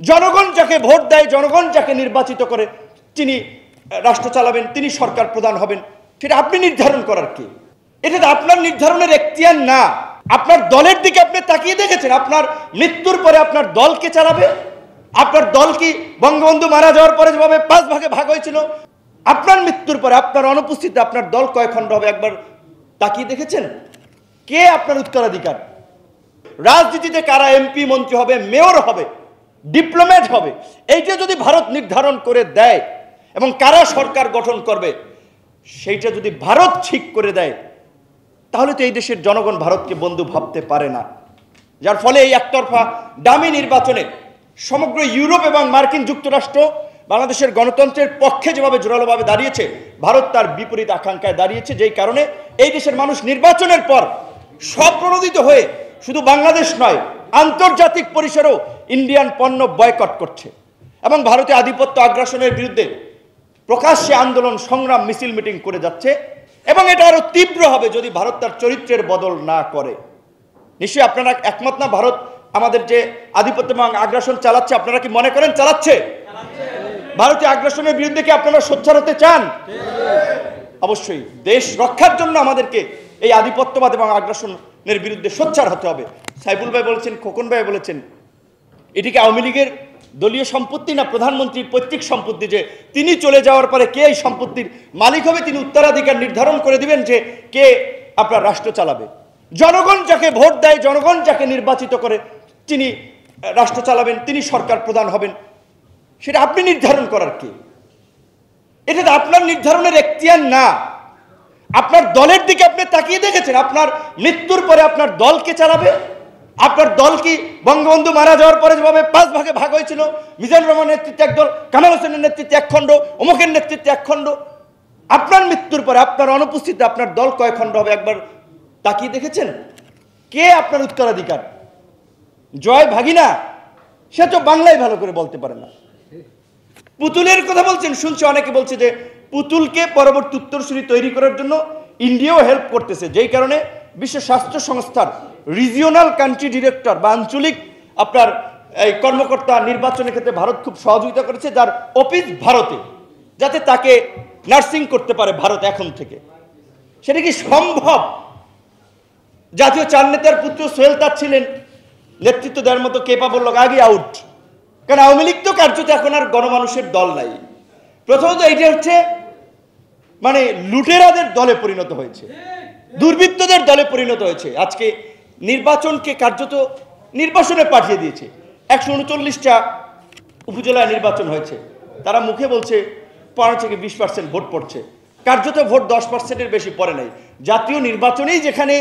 জনগণ যাকে ভোট দেয়, জনগণ যাকে নির্বাচিত করে তিনি রাষ্ট্র চালাবেন, তিনি সরকার প্রধান হবেন, সেটা আপনি নির্ধারণ করার কি? এটা তো আপনার নির্ধারণের এখতিয়ার না। আপনার দলের দিকে আপনি তাকিয়ে দেখেছেন আপনার মৃত্যুর পরে আপনার দল কে চালাবে? আপনার দল কি বঙ্গবন্ধু মারা যাওয়ার পরে যেভাবে 5 ভাগে ভাগ হয়েছিল, আপনার মৃত্যুর পরে আপনার অনুপস্থিতিতে আপনার দল কয় খণ্ড হবে একবার তাকিয়ে দেখেছেন? কে আপনার উত্তরাধিকার? রাজনীতিতে কারা এমপি মন্ত্রী হবে, মেয়র হবে, ডিপ্লোম্যাট হবে, এইটা যদি ভারত নির্ধারণ করে দেয় এবং কারা সরকার গঠন করবে সেইটা যদি ভারত ঠিক করে দেয়, তাহলে তো এই দেশের জনগণ ভারতকে বন্ধু ভাবতে পারে না। যার ফলে এই একতরফা দামি নির্বাচনে সমগ্র ইউরোপ এবং মার্কিন যুক্তরাষ্ট্র বাংলাদেশের গণতন্ত্রের পক্ষে যেভাবে জোরালোভাবে দাঁড়িয়েছে, ভারত তার বিপরীত আকাঙ্ক্ষায় দাঁড়িয়েছে, যেই কারণে এই দেশের মানুষ নির্বাচনের পর স্বপ্রণোদিত হয়ে শুধু বাংলাদেশ নয়, আন্তর্জাতিক পরিসরেও ইন্ডিয়ান পণ্য বয়কট করছে এবং ভারতীয় আধিপত্য আগ্রাসনের বিরুদ্ধে প্রকাশ্যে আন্দোলন, সংগ্রাম, মিছিল, মিটিং করে যাচ্ছে এবং এটা আরো তীব্র হবে যদি ভারত তার চরিত্রের বদল না করে। নিশ্চয়ই আপনারা একমত না ভারত আমাদের যে আধিপত্য এবং আগ্রাসন চালাচ্ছে, আপনারা কি মনে করেন চালাচ্ছে? ভারতীয় আগ্রাসনের বিরুদ্ধে কি আপনারা সোচ্চার হতে চান? অবশ্যই দেশ রক্ষার জন্য আমাদেরকে এই আধিপত্যবাদ এবং আগ্রাসনের বিরুদ্ধে সোচ্চার হতে হবে। সাইফুল ভাই বলেছেন, খোকন ভাই বলেছেন, এটিকে আওয়ামী লীগের দলীয় সম্পত্তি না প্রধানমন্ত্রীর পৈতৃক সম্পত্তি, যে তিনি চলে যাওয়ার পরে কে এই সম্পত্তির মালিক হবে, তিনি উত্তরাধিকার নির্ধারণ করে দিবেন যে কে আপনার রাষ্ট্র চালাবে। জনগণ যাকে ভোট দেয়, জনগণ যাকে নির্বাচিত করে তিনি রাষ্ট্র চালাবেন, তিনি সরকার প্রধান হবেন, সেটা আপনি নির্ধারণ করার কি? এটা তো আপনার নির্ধারণের এখতিয়ার না। আপনার দলের দিকে আপনি তাকিয়ে দেখেছেন আপনার মৃত্যুর পরে আপনার দল কে চালাবে? আপনার দল কি বঙ্গবন্ধু মারা যাওয়ার পরে যেভাবে 5 ভাগে ভাগ হয়েছিল, মিজানুর রহমানের নেতৃত্বে একদল, কামাল হোসেনের নেতৃত্বে এক খণ্ড, অমুকের নেতৃত্বে এক খণ্ড, আপনার মৃত্যুর পরে আপনার অনুপস্থিতিতে আপনার দল কয় খণ্ড হবে একবার তাকিয়ে দেখেছেন? কে আপনার উত্তরাধিকার? জয় ভাগিনা সে তো বাংলায় ভালো করে বলতে পারে না। পুতুলের কথা বলছেন, শুনছি অনেকে বলছে যে পুতুলকে পরবর্তী উত্তরসূরি তৈরি করার জন্য ইন্ডিয়াও হেল্প করতেছে, যেই কারণে বিশ্ব স্বাস্থ্য সংস্থার রিজিওনাল কান্ট্রি ডিরেক্টর বা আঞ্চলিক আপনার এই কর্মকর্তা নির্বাচনের ক্ষেত্রে ভারত খুব সহযোগিতা করেছে, যার অফিস ভারতে, যাতে তাকে নার্সিং করতে পারে ভারত এখন থেকে। সেটা কি সম্ভব? জাতীয় চার নেতার পুত্র সোহেল তাজ ছিলেন, নেতৃত্ব দেওয়ার মতো কেপাবল লোক, আগে আউট। কারণ আওয়ামী লীগ তো কার্যত এখন আর গণমানুষের দল নাই। প্রথমত এইটা হচ্ছে মানে লুটেরাদের দলে পরিণত হয়েছে, দুর্বৃত্তদের দলে পরিণত হয়েছে। আজকে নির্বাচনকে কার্যত নির্বাসনে পাঠিয়ে দিয়েছে। 139টা উপজেলায় নির্বাচন হয়েছে, তারা মুখে বলছে 15 থেকে 20% ভোট পড়ছে, কার্যত ভোট 10%-এর বেশি পড়ে নাই। জাতীয় নির্বাচনেই যেখানে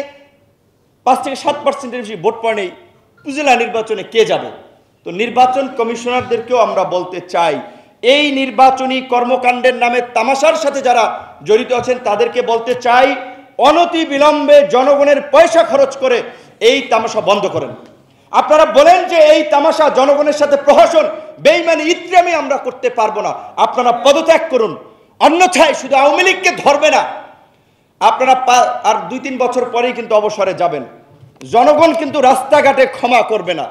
5 থেকে 7%-এর বেশি ভোট পড়ে নেই, উপজেলা নির্বাচনে কে যাবে? তো নির্বাচন কমিশনারদেরকেও আমরা বলতে চাই, এই নির্বাচনী কর্মকাণ্ডের নামে তামাশার সাথে যারা জড়িত আছেন তাদেরকে বলতে চাই, অনতি বিলম্বে জনগণের পয়সা খরচ করে এই তামাশা বন্ধ করেন। আপনারা বলেন যে এই তামাশা জনগণের সাথে প্রহসন, বেইমানি, ইত্রামি আমরা করতে পারবো না, আপনারা পদত্যাগ করুন, অন্যথায় শুধু আওয়ামী লীগকে ধরবে না, আপনারা আর 2-3 বছর পরেই কিন্তু অবসরে যাবেন। জনগণ কিন্তু রাস্তাঘাটে ক্ষমা করবে না।